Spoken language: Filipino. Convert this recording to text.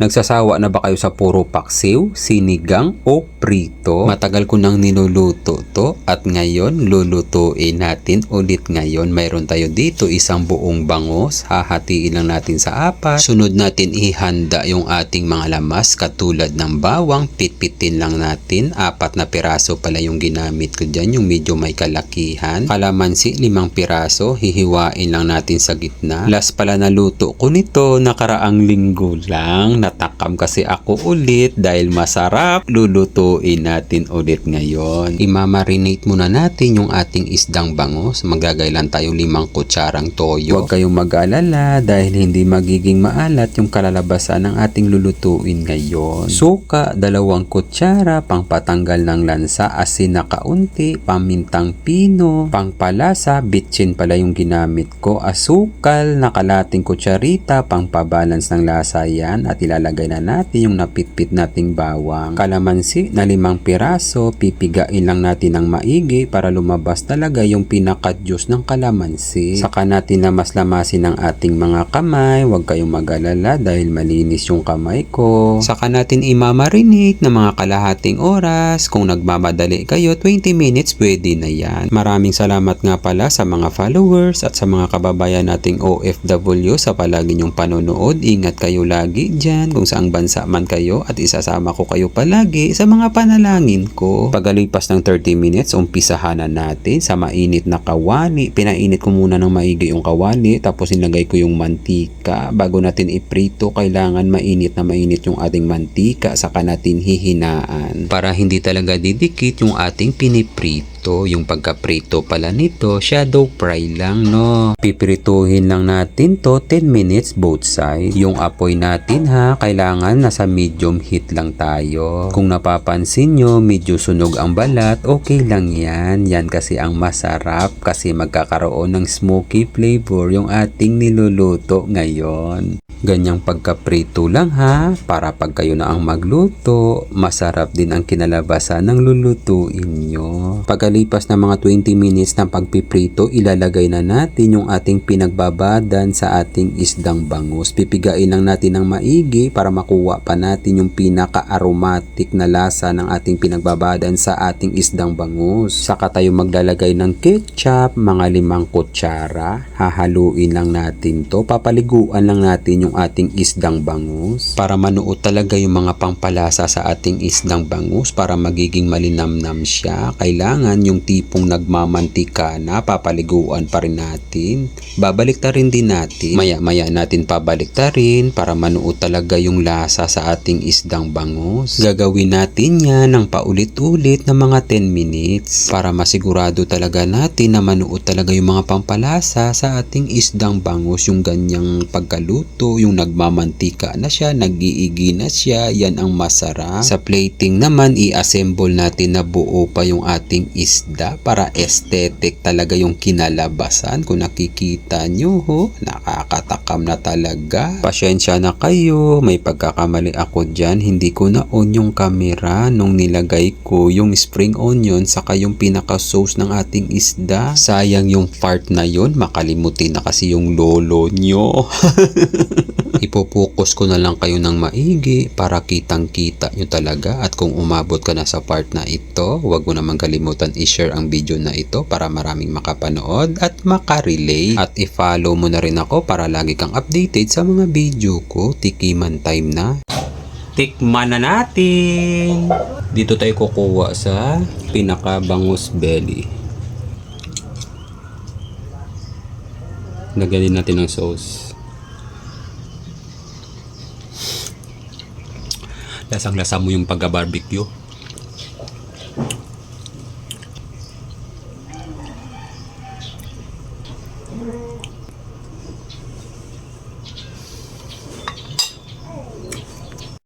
Nagsasawa na ba kayo sa puro paksiw, sinigang o prito? Matagal ko nang niluluto to at ngayon lulutuin natin ulit ngayon. Mayroon tayo dito isang buong bangus. Hahatiin lang natin sa apat. Sunod natin ihanda yung ating mga lamas katulad ng bawang. Pitpitin lang natin. 4 na piraso pala yung ginamit ko dyan, yung medyo may kalakihan. Kalamansi 5 piraso. Hihiwain lang natin sa gitna. Last pala na luto ko nito nakaraang linggo lang. Natakam kasi ako ulit dahil masarap. Lulutuin natin ulit ngayon. Imamarinate muna natin yung ating isdang bangus. Maggagay lang tayo 5 kutsarang toyo. Huwag kayong mag-alala dahil hindi magiging maalat yung kalalabasan ng ating lulutuin ngayon. Suka 2 kutsara, pangpatanggal ng lansa, asin na kaunti, pamintang pino, pangpalasa, bitchin pala yung ginamit ko, asukal na kalating kutsarita, pangpabalance ng lasa yan, at ilalagay na natin yung napitpit nating bawang. Kalamansi na 5 piraso, pipigain lang natin ng maigi para lumabas talaga yung pinaka-juice ng kalamansi. Saka natin lamas-lamasin ng ating mga kamay. Huwag kayong mag-alala dahil malinis yung kamay ko. Saka natin imamarinate na mga kalahating oras. Kung nagmamadali kayo, 20 minutes pwede na yan. Maraming salamat nga pala sa mga followers at sa mga kababayan nating OFW sa palagi nyong panonood. Ingat kayo lagi dyan kung saang bansa man kayo at isasama ko kayo palagi sa mga panalangin ko. Pagalipas ng 30 minutes, umpisahan na natin sa mainit na kawali. Pinainit ko muna ng maigi yung kawali tapos nilagay ko yung mantika. Bago natin iprito, kailangan mainit na mainit yung ating mantika, saka natin hihinaan para hindi talaga didikit yung ating piniprito. Yung pagkaprito pala nito, shadow fry lang, no? Piprituhin lang natin to 10 minutes both sides. Yung apoy natin ha, kailangan nasa medium heat lang tayo. Kung napapansin nyo, medyo sunog ang balat, okay lang yan. Yan kasi ang masarap kasi magkakaroon ng smoky flavor yung ating niluluto ngayon. Ganyang pagkaprito lang ha, para pag kayo na ang magluto, masarap din ang kinalabasan ng lulutuin nyo. Pagkalipas ng mga 20 minutes ng pagpiprito, ilalagay na natin yung ating pinagbabadan sa ating isdang bangus. Pipigain lang natin ng maigi para makuha pa natin yung pinaka-aromatic na lasa ng ating pinagbabadan sa ating isdang bangus. Saka tayo maglalagay ng ketchup, mga 5 kutsara. Hahaluin lang natin to. Papaliguan lang natin yung ating isdang bangus para manuot talaga yung mga pangpalasa sa ating isdang bangus para magiging malinamnam siya. Kailangan yung tipong nagmamantika na, papaliguan pa rin natin. Babaliktarin din natin. Maya-maya natin pabaliktarin para manuot talaga yung lasa sa ating isdang bangus. Gagawin natin yan ng paulit-ulit na mga 10 minutes para masigurado talaga natin na manuot talaga yung mga pangpalasa sa ating isdang bangus. Yung ganyang pagkaluto, yung nagmamantika na siya, nag-iigi na siya, yan ang masarap. Sa plating naman, i-assemble natin na buo pa yung ating isda para aesthetic talaga yung kinalabasan. Kung nakikita nyo, nakakatakam na talaga. Pasensya na kayo, may pagkakamali ako dyan. Hindi ko na-on yung camera nung nilagay ko yung spring onion saka yung pinaka-sauce ng ating isda. Sayang yung part na yon, makalimutin na kasi yung lolo nyo. Ipopokus ko na lang kayo ng maigi para kitang-kita nyo talaga. At kung umabot ka na sa part na ito, huwag mo naman kalimutan i-share ang video na ito para maraming makapanood at makarelate. At i-follow mo na rin ako para lagi kang updated sa mga video ko. Tikiman time na. Tikman na natin! Dito tayo kukuha sa pinaka-bangus belly. Lagyan natin ng sauce. Lasang-lasa mo yung pagka-barbecue.